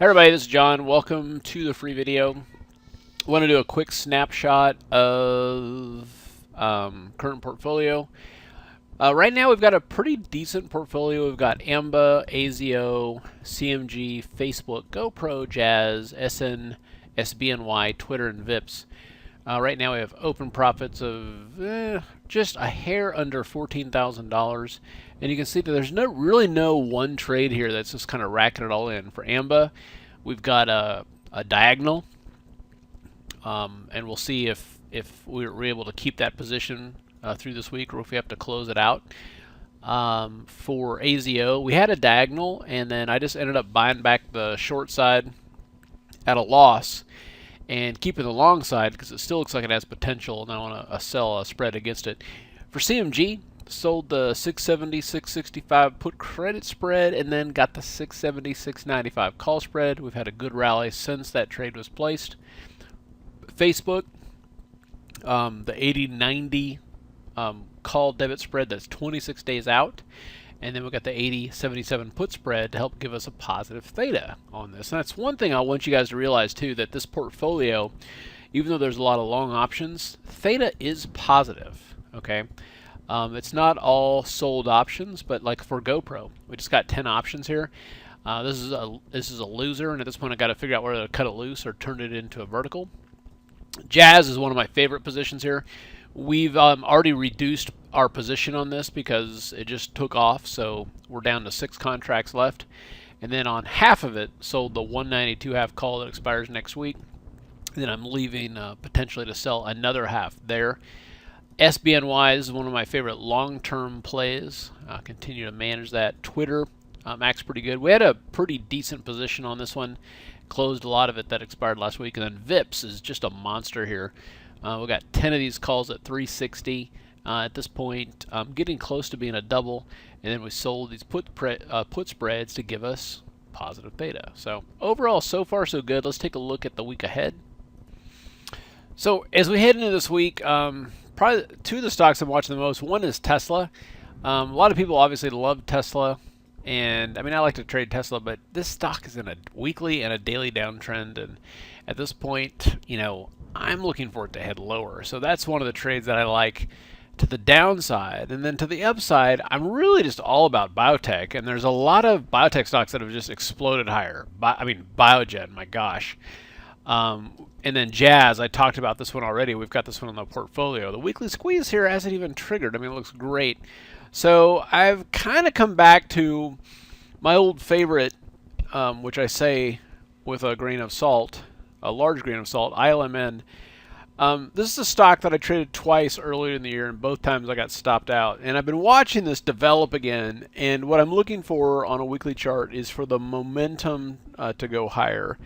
Hey everybody, this is John. Welcome to the free video. I want to do a quick snapshot of current portfolio. Right now we've got a pretty decent portfolio. We've got AMBA, AZO, CMG, Facebook, GoPro, Jazz, SN, SBNY, Twitter, and VIPs. Right now we have open profits of just a hair under $14,000. And you can see that there's really no one trade here that's just kind of racking it all in. For AMBA, we've got a diagonal, and we'll see if we're able to keep that position through this week or if we have to close it out. For AZO, we had a diagonal, and then I just ended up buying back the short side at a loss and keeping the long side because it still looks like it has potential, and I want to sell a spread against it. For CMG, sold the 670, 665 put credit spread, and then got the 670, 695 call spread. We've had a good rally since that trade was placed. Facebook, the 80-90 call debit spread, that's 26 days out. And then we've got the 80-77 put spread to help give us a positive theta on this. And that's one thing I want you guys to realize too, that this portfolio, even though there's a lot of long options, theta is positive, okay? It's not all sold options, but like for GoPro, we just got 10 options here. This is a loser, and at this point I got to figure out whether to cut it loose or turn it into a vertical. Jazz is one of my favorite positions here. We've already reduced our position on this because it just took off, so we're down to 6 contracts left. And then on half of it, sold the 192 half call that expires next week. And then I'm leaving potentially to sell another half there. SBNY is one of my favorite long-term plays. Continue to manage that. Twitter acts pretty good. We had a pretty decent position on this one. Closed a lot of it that expired last week. And then VIPs is just a monster here. We got 10 of these calls at 360 at this point, getting close to being a double, and then we sold these put spreads to give us positive theta. So overall, so far so good. Let's take a look at the week ahead. So as we head into this week, probably 2 of the stocks I'm watching the most. One is Tesla. A lot of people obviously love Tesla, and I mean I like to trade Tesla, but this stock is in a weekly and a daily downtrend, and at this point, you know, I'm looking for it to head lower. So that's one of the trades that I like to the downside. And then to the upside, I'm really just all about biotech. And there's a lot of biotech stocks that have just exploded higher. Biogen, my gosh. And then Jazz, I talked about this one already. We've got this one in the portfolio. The weekly squeeze here hasn't even triggered. I mean, it looks great. So I've kind of come back to my old favorite, which I say with a grain of salt, a large grain of salt, ILMN. This is a stock that I traded twice earlier in the year, and both times I got stopped out. And I've been watching this develop again, and what I'm looking for on a weekly chart is for the momentum to go higher.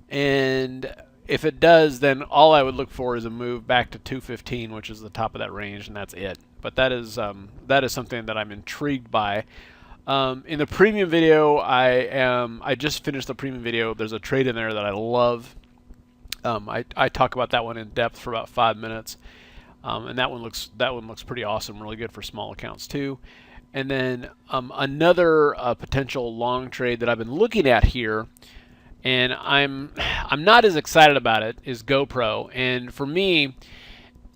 And if it does, then all I would look for is a move back to 215, which is the top of that range, and that's it. But that is something that I'm intrigued by. In the premium video, I just finished the premium video. There's a trade in there that I love. I talk about that one in depth for about 5 minutes, and that one looks pretty awesome, really good for small accounts too. And then another potential long trade that I've been looking at here, and I'm not as excited about it, is GoPro. And for me,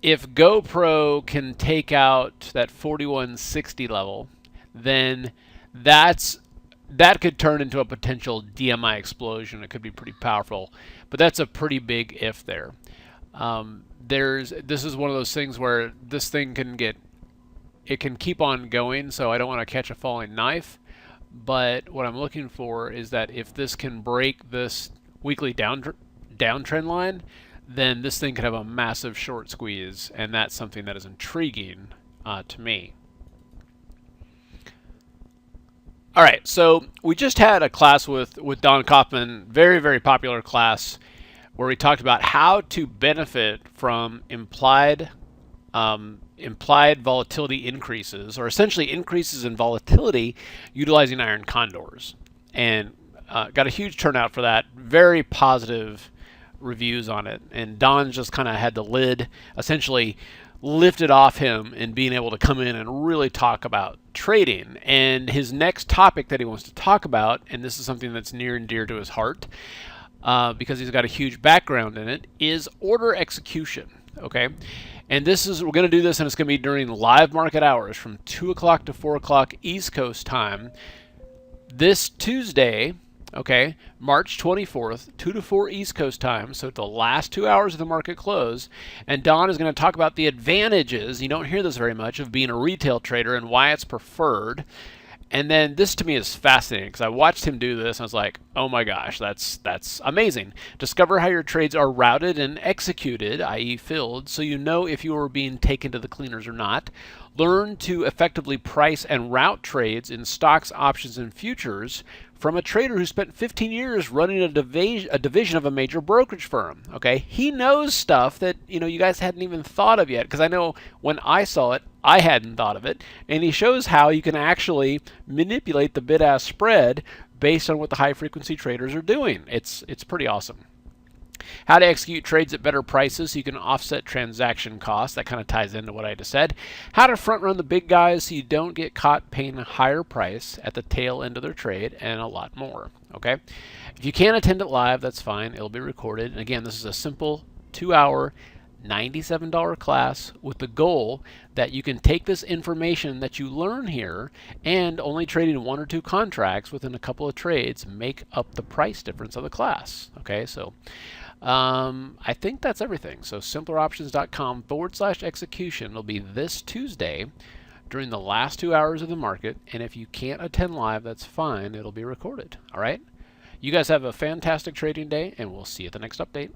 if GoPro can take out that 4160 level, then that could turn into a potential DMI explosion. It could be pretty powerful, but that's a pretty big if there. This is one of those things where this thing can keep on going, so I don't want to catch a falling knife. But what I'm looking for is that if this can break this weekly downtrend line, then this thing could have a massive short squeeze, and that's something that is intriguing to me. All right, so we just had a class with Don Kaufman, very, very popular class, where we talked about how to benefit from implied volatility increases, or essentially increases in volatility utilizing iron condors. And got a huge turnout for that, very positive reviews on it. And Don just kind of had the lid essentially lifted off him in being able to come in and really talk about trading. And his next topic that he wants to talk about, and this is something that's near and dear to his heart, because he's got a huge background in it, is order execution. Okay, and we're going to do this, and it's going to be during live market hours from 2 o'clock to 4 o'clock East Coast time this Tuesday. Okay, March 24th, 2 to 4 East Coast time, so the last 2 hours of the market close. And Don is going to talk about the advantages, you don't hear this very much, of being a retail trader and why it's preferred. And then this to me is fascinating because I watched him do this and I was like, oh my gosh, that's amazing. Discover how your trades are routed and executed, i.e. filled, so you know if you are being taken to the cleaners or not. Learn to effectively price and route trades in stocks, options, and futures from a trader who spent 15 years running a division of a major brokerage firm. Okay, he knows stuff that you guys hadn't even thought of yet, because I know when I saw it, I hadn't thought of it, and he shows how you can actually manipulate the bid-ask spread based on what the high-frequency traders are doing. It's pretty awesome. How to execute trades at better prices so you can offset transaction costs. That kind of ties into what I just said. How to front run the big guys so you don't get caught paying a higher price at the tail end of their trade, and a lot more. Okay, if you can't attend it live, that's fine. It'll be recorded. And again, this is a simple 2-hour $97 class with the goal that you can take this information that you learn here, and only trading 1 or 2 contracts within a couple of trades make up the price difference of the class. Okay, so I think that's everything. So simpleroptions.com/execution will be this Tuesday during the last 2 hours of the market. And if you can't attend live, that's fine. It'll be recorded. All right. You guys have a fantastic trading day, and we'll see you at the next update.